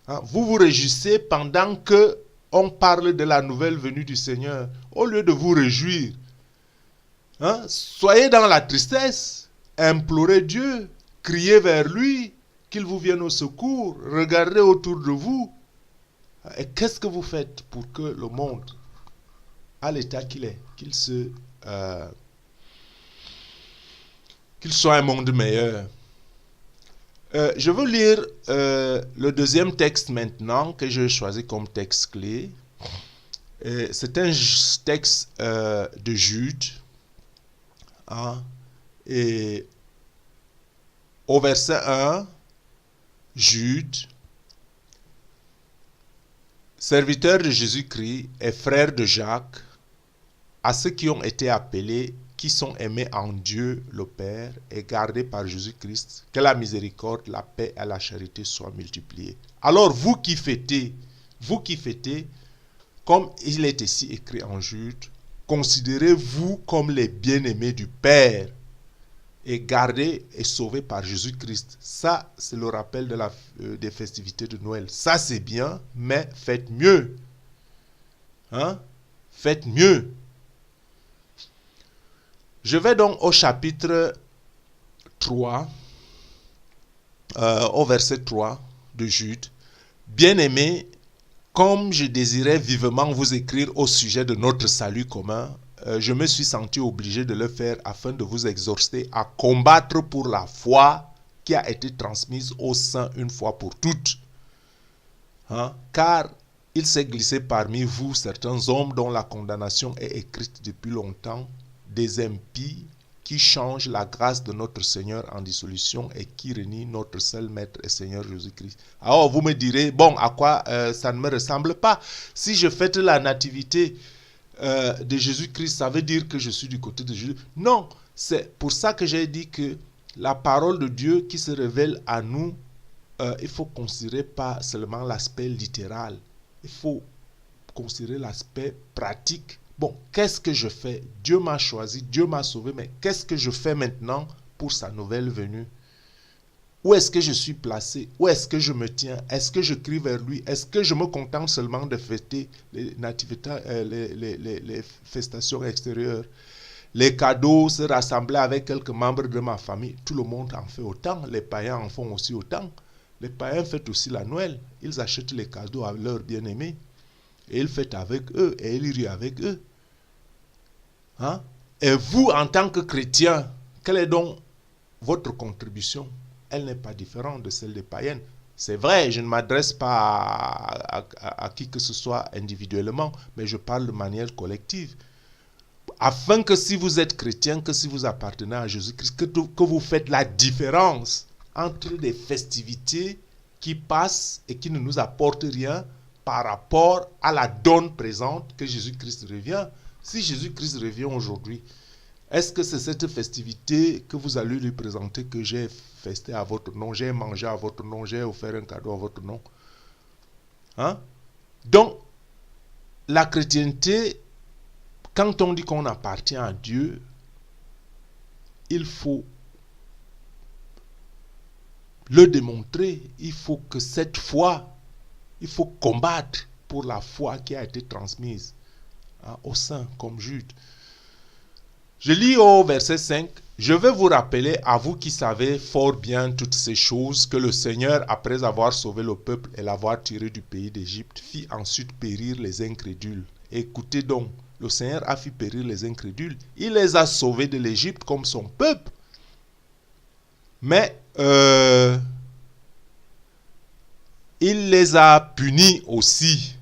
Hein, vous vous réjouissez pendant que on parle de la nouvelle venue du Seigneur. Au lieu de vous réjouir, hein, soyez dans la tristesse, implorez Dieu, criez vers lui, qu'il vous vienne au secours, regardez autour de vous. Et qu'est-ce que vous faites pour que le monde, à l'état qu'il est, qu'il soit un monde meilleur? Je veux lire le deuxième texte maintenant que j'ai choisi comme texte clé. C'est un texte de Jude. Hein, et au verset 1, Jude, serviteur de Jésus-Christ et frère de Jacques, à ceux qui ont été appelés, qui sont aimés en Dieu le Père et gardés par Jésus-Christ, que la miséricorde, la paix et la charité soient multipliées. Alors vous qui fêtez, comme il est ici écrit en Jude, considérez-vous comme les bien-aimés du Père et gardés et sauvés par Jésus-Christ. Ça, c'est le rappel des festivités de Noël. Ça, c'est bien, mais faites mieux. Hein? Faites mieux. Je vais donc au chapitre 3, au verset 3 de Jude. Bien-aimés, comme je désirais vivement vous écrire au sujet de notre salut commun, je me suis senti obligé de le faire afin de vous exhorter à combattre pour la foi qui a été transmise aux saints une fois pour toutes. Hein? Car il s'est glissé parmi vous certains hommes dont la condamnation est écrite depuis longtemps, des impies qui changent la grâce de notre Seigneur en dissolution et qui renient notre seul Maître et Seigneur Jésus-Christ. Alors vous me direz, bon, à quoi ça ne me ressemble pas? Si je fête la nativité de Jésus-Christ, ça veut dire que je suis du côté de Jésus? Non, c'est pour ça que j'ai dit que la parole de Dieu qui se révèle à nous, il faut considérer pas seulement l'aspect littéral, il faut considérer l'aspect pratique. Bon, qu'est-ce que je fais? Dieu m'a choisi, Dieu m'a sauvé, mais qu'est-ce que je fais maintenant pour sa nouvelle venue? Où est-ce que je suis placé? Où est-ce que je me tiens? Est-ce que je crie vers lui? Est-ce que je me contente seulement de fêter les nativités, les festations extérieures, les cadeaux, se rassembler avec quelques membres de ma famille? Tout le monde en fait autant, les païens en font aussi autant. Les païens fêtent aussi la Noël, ils achètent les cadeaux à leurs bien-aimés. Et il fait avec eux, et il rit avec eux. Hein? Et vous, en tant que chrétien, quelle est donc votre contribution? Elle n'est pas différente de celle des païennes. C'est vrai, je ne m'adresse pas à qui que ce soit individuellement, mais je parle de manière collective. Afin que si vous êtes chrétien, que si vous appartenez à Jésus-Christ, que vous faites la différence entre des festivités qui passent et qui ne nous apportent rien, par rapport à la donne présente que Jésus-Christ revient. Si Jésus-Christ revient aujourd'hui, est-ce que c'est cette festivité que vous allez lui présenter que j'ai festé à votre nom, j'ai mangé à votre nom, j'ai offert un cadeau à votre nom? Hein? Donc, la chrétienté, quand on dit qu'on appartient à Dieu, il faut le démontrer. Il faut que cette foi, il faut combattre pour la foi qui a été transmise aux saints, comme Jude. Je lis au verset 5. Je vais vous rappeler, à vous qui savez fort bien toutes ces choses, que le Seigneur, après avoir sauvé le peuple et l'avoir tiré du pays d'Égypte, fit ensuite périr les incrédules. Écoutez donc, le Seigneur a fait périr les incrédules. Il les a sauvés de l'Égypte comme son peuple. Mais il les a punis aussi.